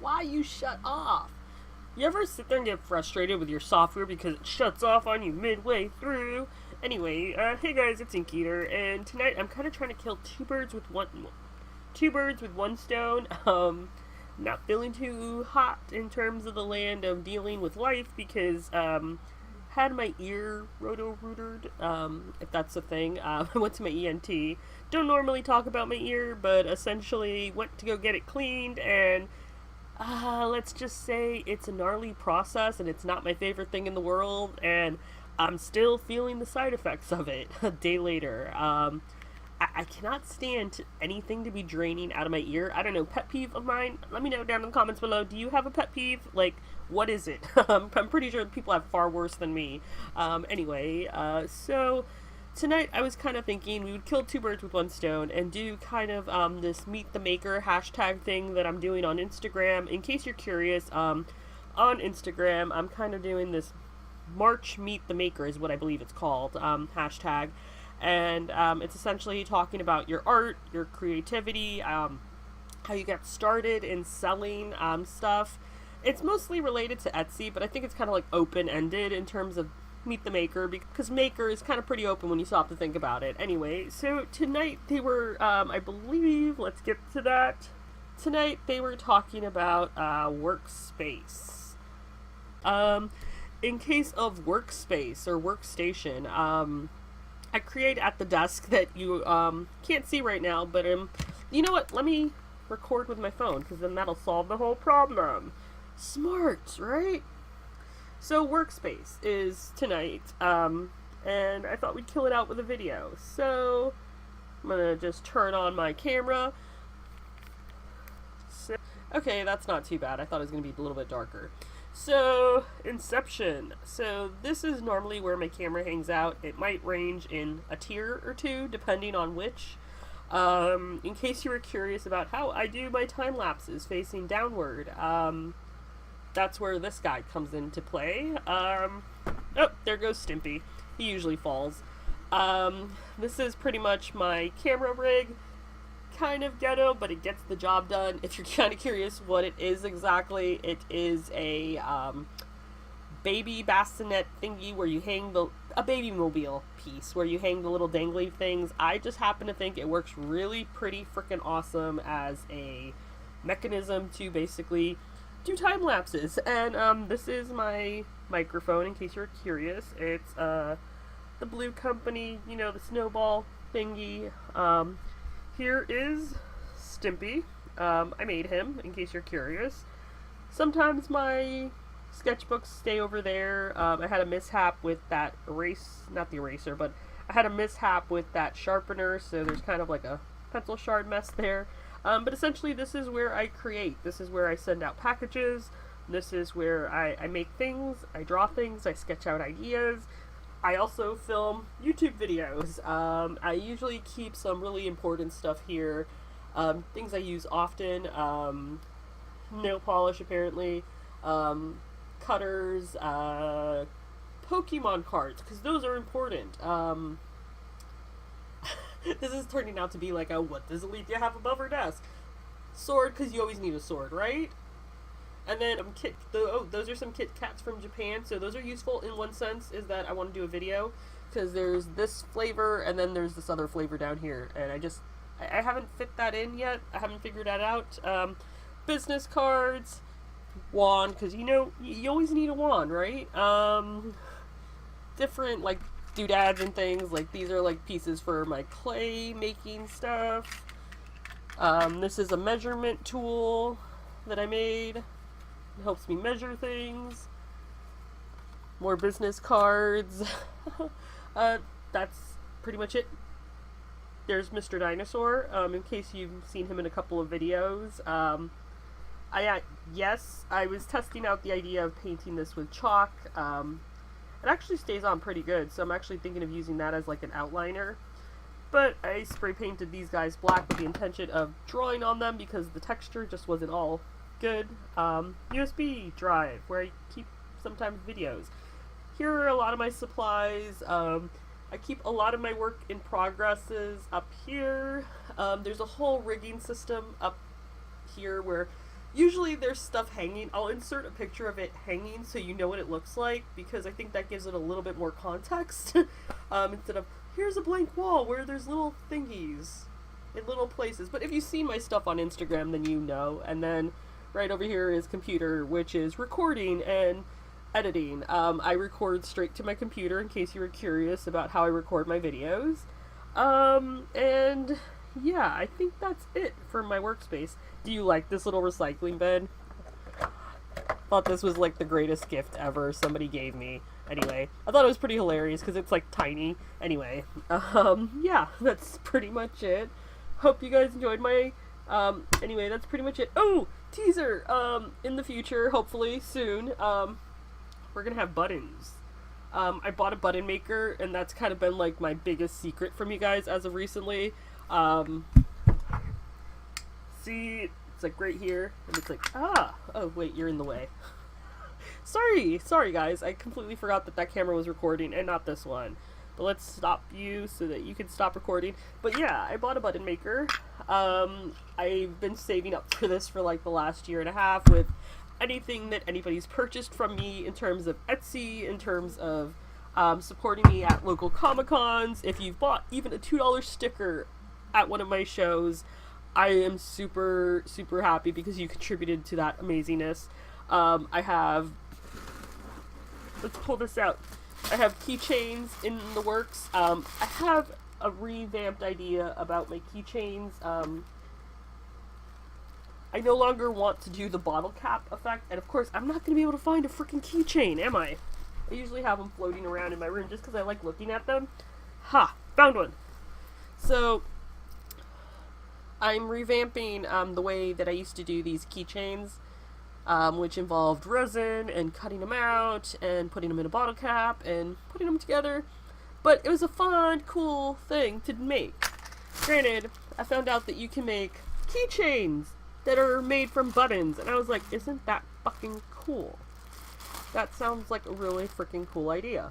Why you shut off? You ever sit there and get frustrated with your software because it shuts off on you midway through? Anyway, hey guys, it's Inkeater, and tonight I'm kind of trying to kill two birds with one stone. Not feeling too hot in terms of the land of dealing with life because had my ear roto-rootered, if that's a thing. I went to my ENT. Don't normally talk about my ear, but essentially went to go get it cleaned, and let's just say it's a gnarly process, and it's not my favorite thing in the world, and I'm still feeling the side effects of it a day later. I cannot stand anything to be draining out of my ear. I don't know, pet peeve of mine? Let me know down in the comments below. Do you have a pet peeve? Like, what is it? I'm pretty sure people have far worse than me. So tonight I was kind of thinking we would kill two birds with one stone and do kind of this Meet the Maker hashtag thing that I'm doing on Instagram. In case you're curious, on Instagram I'm kind of doing this March Meet the Maker is what I believe it's called, hashtag. And it's essentially talking about your art, your creativity, how you got started in selling stuff. It's mostly related to Etsy, but I think it's kind of like open-ended in terms of Meet the Maker, because Maker is kind of pretty open when you stop to think about it. Anyway, so tonight they were, I believe, let's get to that. Tonight they were talking about Workspace. In case of Workspace or Workstation, I create at the desk that you can't see right now, but you know what? Let me record with my phone, because then that'll solve the whole problem. Smart, right? So Workspace is tonight, and I thought we'd kill it out with a video. So I'm gonna just turn on my camera. Okay, that's not too bad. I thought it was gonna be a little bit darker. So, Inception. So, this is normally where my camera hangs out. It might range in a tier or two, depending on which. In case you were curious about how I do my time lapses facing downward, that's where this guy comes into play. Oh, there goes Stimpy. He usually falls. This is pretty much my camera rig. Kind of ghetto, but it gets the job done. If you're kind of curious what it is exactly, it is a baby bassinet thingy where you hang a baby mobile piece where you hang the little dangly things. I just happen to think it works really pretty freaking awesome as a mechanism to basically do time lapses. And this is my microphone in case you're curious. It's the Blue Company, you know, the snowball thingy. Here is Stimpy. I made him, in case you're curious. Sometimes my sketchbooks stay over there. I had a mishap with that not the eraser, but I had a mishap with that sharpener, so there's kind of like a pencil shard mess there. But essentially this is where I create. This is where I send out packages. This is where I make things, I draw things, I sketch out ideas. I also film YouTube videos. I usually keep some really important stuff here. Things I use often. Nail polish, apparently. Cutters. Pokemon cards, because those are important. This is turning out to be like a what does Alethea have above her desk? Sword, because you always need a sword, right? And then those are some Kit Kats from Japan, so those are useful in one sense, is that I want to do a video, because there's this flavor, and then there's this other flavor down here, and I haven't fit that in yet, I haven't figured that out. Business cards, wand, because you know, you always need a wand, right? Different, like, doodads and things, like these are like pieces for my clay making stuff. This is a measurement tool that I made. It helps me measure things. More business cards. That's pretty much it. There's Mr. Dinosaur, in case you've seen him in a couple of videos. Yes, I was testing out the idea of painting this with chalk. It actually stays on pretty good, so I'm actually thinking of using that as like an outliner. But I spray painted these guys black with the intention of drawing on them because the texture just wasn't all good. USB drive, where I keep sometimes videos. Here are a lot of my supplies. I keep a lot of my work in progresses up here. There's a whole rigging system up here where Usually there's stuff hanging. I'll insert a picture of it hanging so you know what it looks like, because I think that gives it a little bit more context. Instead of, here's a blank wall where there's little thingies in little places. But if you've seen my stuff on Instagram, then you know. And then right over here is computer, which is recording and editing. I record straight to my computer in case you were curious about how I record my videos. And yeah, I think that's it for my workspace. Do you like this little recycling bin? Thought this was like the greatest gift ever somebody gave me. Anyway, I thought it was pretty hilarious because it's like tiny. Anyway, yeah, that's pretty much it. Hope you guys enjoyed my, anyway, that's pretty much it. Oh, teaser, in the future, hopefully soon, we're gonna have buttons. I bought a button maker, and that's kind of been like my biggest secret from you guys as of recently. See, it's like right here, and it's like, oh wait, you're in the way. Sorry guys, I completely forgot that that camera was recording and not this one. But let's stop you so that you can stop recording. But yeah, I bought a button maker. I've been saving up for this for like the last year and a half with anything that anybody's purchased from me in terms of Etsy, in terms of supporting me at local Comic-Cons. If you've bought even a $2 sticker at one of my shows, I am super, super happy because you contributed to that amazingness. I have, let's pull this out. I have keychains in the works. I have a revamped idea about my keychains. I no longer want to do the bottle cap effect, and of course, I'm not going to be able to find a freaking keychain, am I? I usually have them floating around in my room just because I like looking at them. Ha! Found one! So, I'm revamping the way that I used to do these keychains, which involved resin and cutting them out and putting them in a bottle cap and putting them together. But it was a fun, cool thing to make. Granted, I found out that you can make keychains that are made from buttons, and I was like, isn't that fucking cool? That sounds like a really freaking cool idea.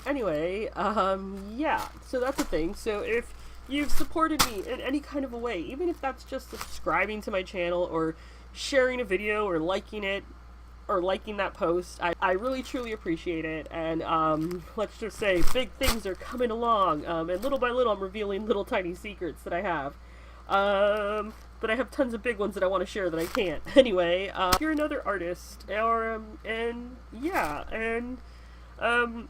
Anyway, yeah, so that's the thing. So if you've supported me in any kind of a way, even if that's just subscribing to my channel or sharing a video or liking it or liking that post, I really truly appreciate it. And let's just say big things are coming along, and little by little I'm revealing little tiny secrets that I have. But I have tons of big ones that I want to share that I can't. Anyway, if you're another artist, or, and yeah, and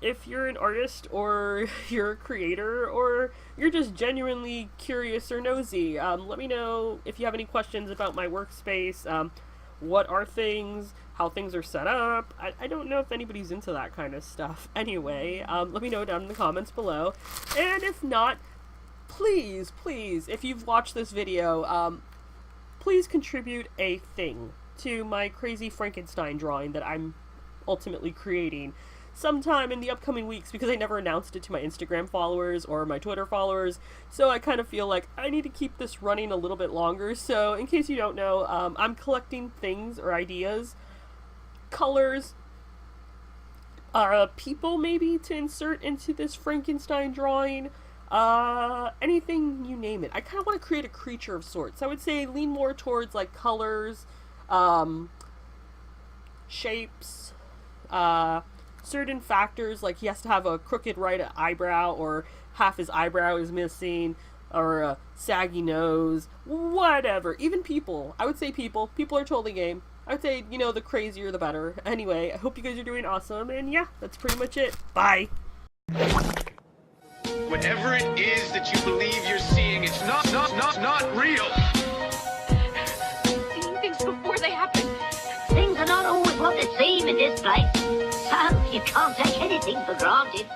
if you're an artist, or you're a creator, or you're just genuinely curious or nosy, let me know if you have any questions about my workspace. What are things, how things are set up. I don't know if anybody's into that kind of stuff. Anyway, let me know down in the comments below. And if not, please, if you've watched this video, please contribute a thing to my crazy Frankenstein drawing that I'm ultimately creating sometime in the upcoming weeks, because I never announced it to my Instagram followers or my Twitter followers, so I kind of feel like I need to keep this running a little bit longer. So in case you don't know, I'm collecting things or ideas, colors, people maybe to insert into this Frankenstein drawing, anything you name it. I kind of want to create a creature of sorts. I would say lean more towards like colors, shapes, certain factors, like he has to have a crooked right eyebrow, or half his eyebrow is missing, or a saggy nose, whatever. Even people. I would say people. People are totally game. I would say, you know, the crazier the better. Anyway, I hope you guys are doing awesome, and yeah, that's pretty much it. Bye! Whatever it is that you believe you're seeing, it's not real. Seeing things before they happen. Things are not always what they seem in this place. So you can't take anything for granted.